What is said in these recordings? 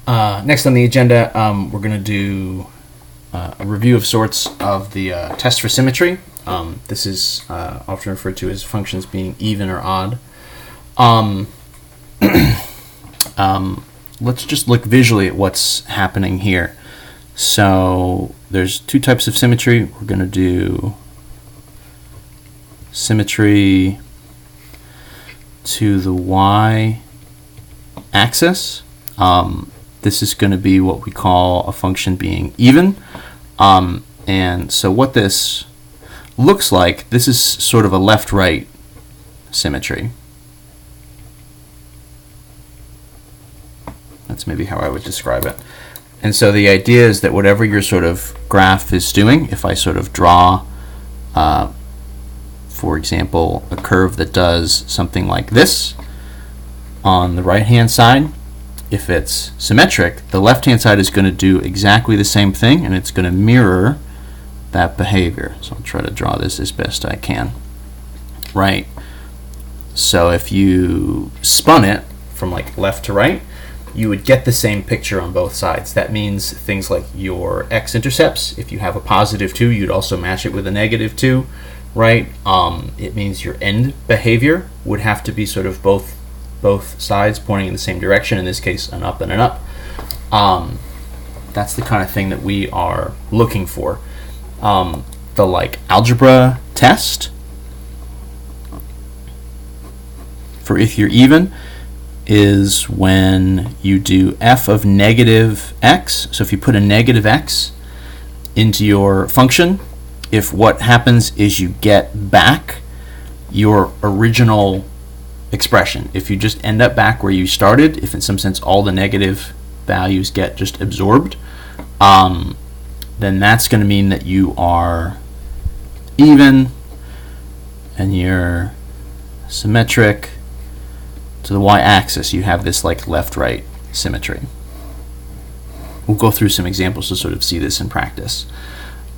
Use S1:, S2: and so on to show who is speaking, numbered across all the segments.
S1: Next on the agenda, we're going to do a review of sorts of the test for symmetry. This is often referred to as functions being even or odd. Let's just look visually at what's happening here. So there's two types of symmetry. We're going to do symmetry to the y-axis. This is going to be what we call a function being even. And so what this looks like, this is sort of a left-right symmetry. That's maybe how I would describe it. And so the idea is that whatever your sort of graph is doing, if I sort of draw, for example, a curve that does something like this on the right-hand side, if it's symmetric, the left-hand side is going to do exactly the same thing, and it's going to mirror that behavior. So I'll try to draw this as best I can. Right? So if you spun it from like left to right, you would get the same picture on both sides. That means things like your x-intercepts, if you have a positive 2, you'd also match it with a negative 2, right? It means your end behavior would have to be sort of both sides pointing in the same direction, in this case an up and an up. That's the kind of thing that we are looking for. The like algebra test for if you're even is when you do f of negative x. So if you put a negative x into your function, if what happens is you get back your original expression, if you just end up back where you started, if in some sense all the negative values get just absorbed, then that's going to mean that you are even and you're symmetric to the y-axis. You have this like left-right symmetry. We'll go through some examples to sort of see this in practice.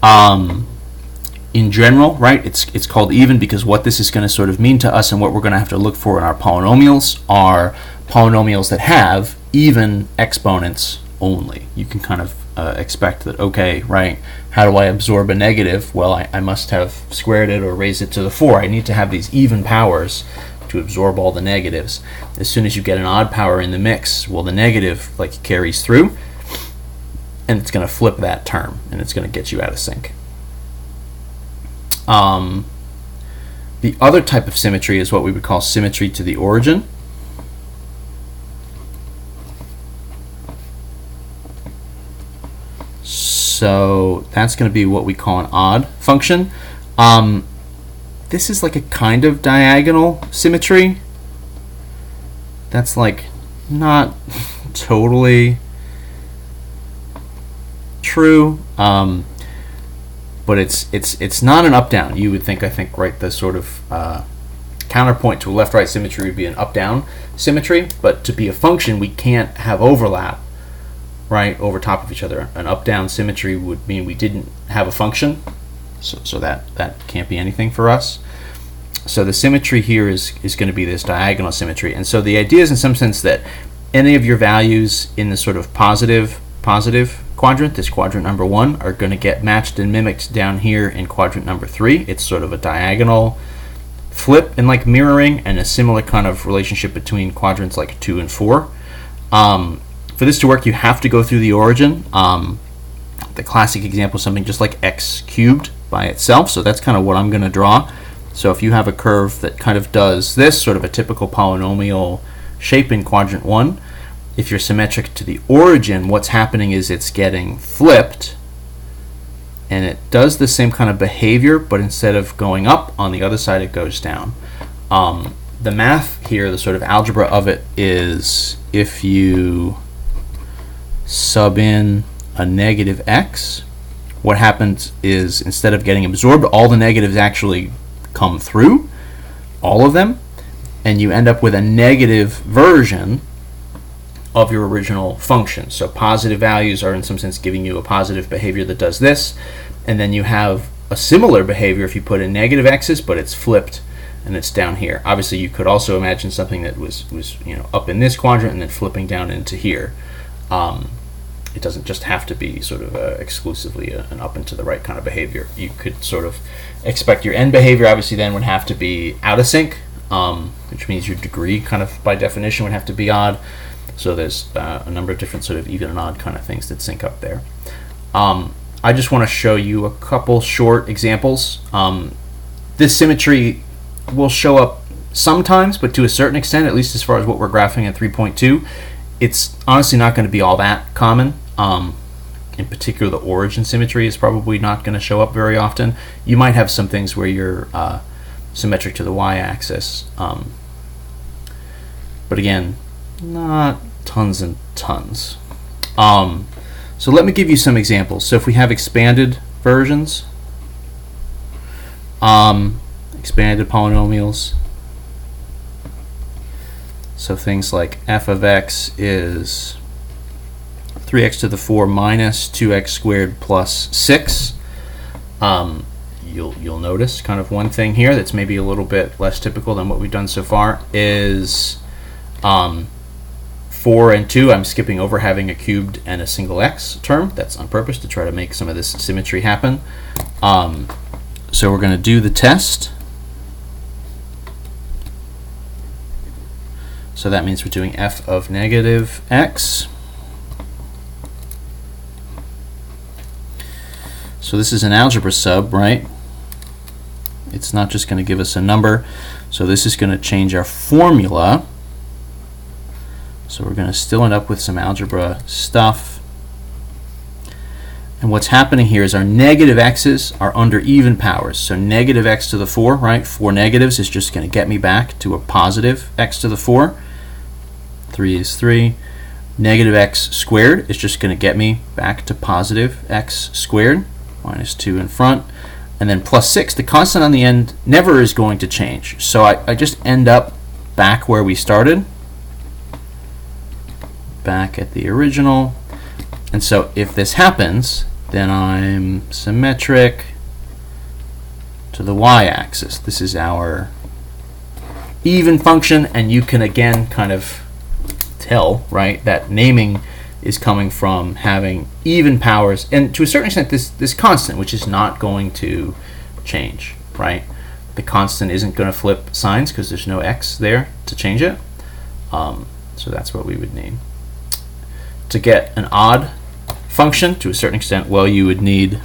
S1: In general, right, it's called even because what this is going to sort of mean to us and what we're going to have to look for in our polynomials are polynomials that have even exponents only. You can kind of expect that, okay, right, how do I absorb a negative? Well, I must have squared it or raised it to the 4. I need to have these even powers to absorb all the negatives. As soon as you get an odd power in the mix, well, the negative like carries through, and it's going to flip that term, and it's going to get you out of sync. The other type of symmetry is what we would call symmetry to the origin. So that's going to be what we call an odd function. This is like a kind of diagonal symmetry. That's like not totally true. But it's not an up-down. You would think, I think, right, the sort of counterpoint to a left-right symmetry would be an up-down symmetry, but to be a function, we can't have overlap, right, over top of each other. An up-down symmetry would mean we didn't have a function, so that can't be anything for us. So the symmetry here is going to be this diagonal symmetry, and so the idea is in some sense that any of your values in the sort of positive quadrant, this quadrant number 1, are going to get matched and mimicked down here in quadrant number 3. It's sort of a diagonal flip and like mirroring, and a similar kind of relationship between quadrants like 2 and 4. For this to work, you have to go through the origin. The classic example is something just like x cubed by itself, so that's kind of what I'm going to draw. So if you have a curve that kind of does this, sort of a typical polynomial shape in quadrant 1, if you're symmetric to the origin, what's happening is it's getting flipped, and it does the same kind of behavior, but instead of going up on the other side, it goes down. The math here, the sort of algebra of it, is if you sub in a negative x, what happens is instead of getting absorbed, all the negatives actually come through, all of them, and you end up with a negative version of your original function. So positive values are in some sense giving you a positive behavior that does this, and then you have a similar behavior if you put in negative x's, but it's flipped and it's down here. Obviously you could also imagine something that was up in this quadrant and then flipping down into here. It doesn't just have to be sort of exclusively an up and to the right kind of behavior. You could sort of expect your end behavior obviously then would have to be out of sync, which means your degree kind of by definition would have to be odd. So there's a number of different sort of even and odd kind of things that sync up there. I just want to show you a couple short examples. This symmetry will show up sometimes, but to a certain extent, at least as far as what we're graphing at 3.2, it's honestly not going to be all that common. In particular, the origin symmetry is probably not going to show up very often. You might have some things where you're symmetric to the y-axis, but again, not tons and tons. So let me give you some examples. So if we have expanded versions, expanded polynomials, so things like f of x is 3x to the 4 minus 2x squared plus 6. You'll notice kind of one thing here that's maybe a little bit less typical than what we've done so far is 4 and 2, I'm skipping over having a cubed and a single x term. That's on purpose to try to make some of this symmetry happen. So we're going to do the test. So that means we're doing f of negative x. So this is an algebra sub, right? It's not just going to give us a number. So this is going to change our formula. So we're going to still end up with some algebra stuff. And what's happening here is our negative x's are under even powers. So negative x to the 4, right? 4 negatives is just going to get me back to a positive x to the 4. 3 is 3. Negative x squared is just going to get me back to positive x squared, minus 2 in front. And then plus 6, the constant on the end never is going to change. So I just end up back where we started, back at the original. And so if this happens, then I'm symmetric to the y-axis. This is our even function, and you can again kind of tell, right, that naming is coming from having even powers, and to a certain extent this constant, which is not going to change, right? The constant isn't going to flip signs because there's no x there to change it. So that's what we would need. To get an odd function, to a certain extent, well, you would need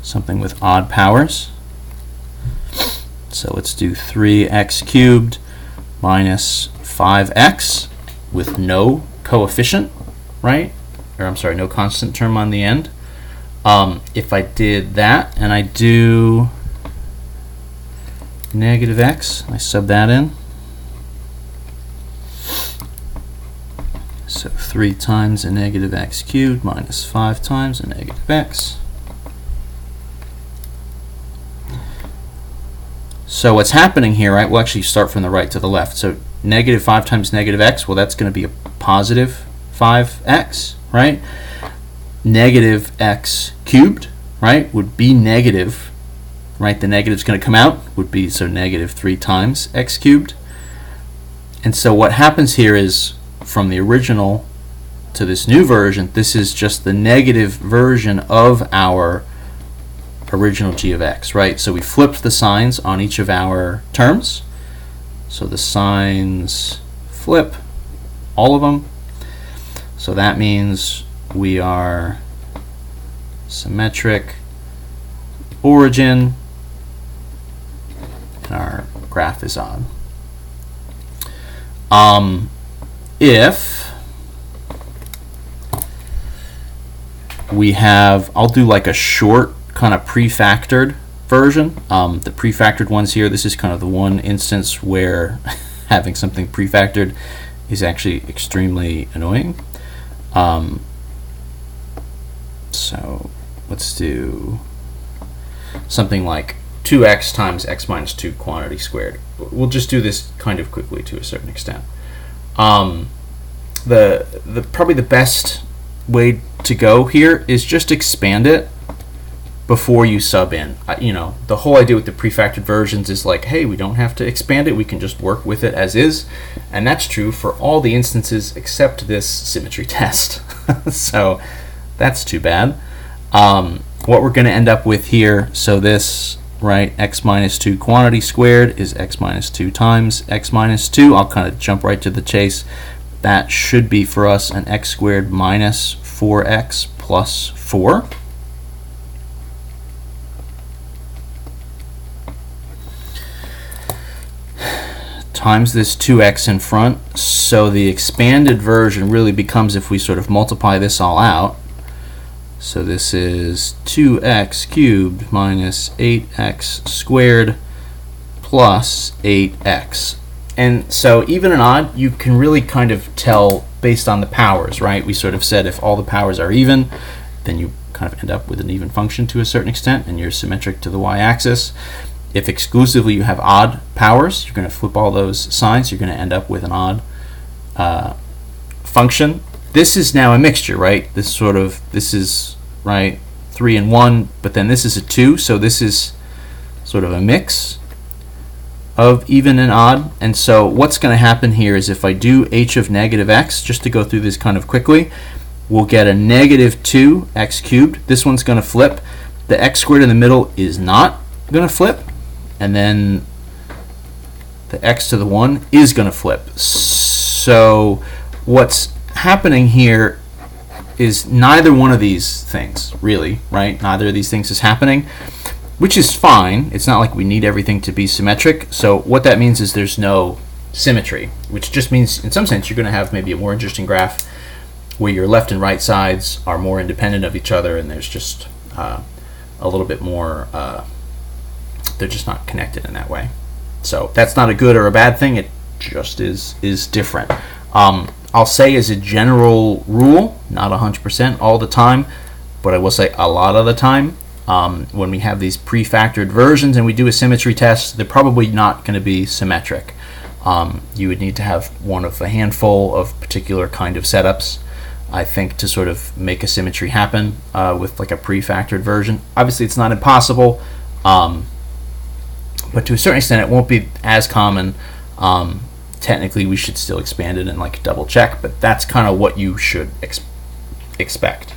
S1: something with odd powers. So let's do 3x cubed minus 5x with no coefficient, right? Or I'm sorry, no constant term on the end. If I did that and I do negative x, I sub that in. So 3 times a negative x cubed minus 5 times a negative x. So what's happening here, right? We'll actually start from the right to the left. So negative 5 times negative x, well, that's going to be a positive 5x, right? Negative x cubed, right, would be negative, right? The negative's going to come out, would be, so negative 3 times x cubed. And so what happens here is, from the original to this new version, this is just the negative version of our original g of x, right? So we flipped the signs on each of our terms. So the signs flip, all of them. So that means we are symmetric origin, and our graph is odd. If we have, I'll do like a short kind of prefactored version. The prefactored ones here, this is kind of the one instance where having something prefactored is actually extremely annoying. So let's do something like 2x times x minus 2 quantity squared. We'll just do this kind of quickly to a certain extent. Probably the best way to go here is just expand it before you sub in. You know, the whole idea with the prefactored versions is like, hey, we don't have to expand it, we can just work with it as is, and that's true for all the instances except this symmetry test. So that's too bad. What we're going to end up with here, so this, right, x minus 2 quantity squared is x minus 2 times x minus 2. I'll kind of jump right to the chase. That should be for us an x squared minus 4x plus 4. Times this 2x in front, so the expanded version really becomes, if we sort of multiply this all out, so this is 2x cubed minus 8x squared plus 8x. And so even and odd, you can really kind of tell based on the powers, right? We sort of said if all the powers are even, then you kind of end up with an even function to a certain extent, and you're symmetric to the y-axis. If exclusively you have odd powers, you're going to flip all those signs, you're going to end up with an odd function. This is now a mixture, right? This is, right, 3 and 1, but then this is a 2, so this is sort of a mix of even and odd. And so what's going to happen here is if I do h of negative x, just to go through this kind of quickly, we'll get a negative 2x cubed. This one's going to flip. The x squared in the middle is not going to flip. And then the x to the 1 is going to flip. So what's happening here is neither one of these things, really, right? Neither of these things is happening, which is fine. It's not like we need everything to be symmetric. So what that means is there's no symmetry, which just means in some sense you're going to have maybe a more interesting graph where your left and right sides are more independent of each other, and there's just a little bit more they're just not connected in that way. So that's not a good or a bad thing, it just is different. I'll say as a general rule, not 100% all the time, but I will say a lot of the time, when we have these prefactored versions and we do a symmetry test, they're probably not going to be symmetric. You would need to have one of a handful of particular kind of setups, I think, to sort of make a symmetry happen with like a prefactored version. Obviously it's not impossible, but to a certain extent it won't be as common. Technically we should still expand it and like double check, but that's kind of what you should expect.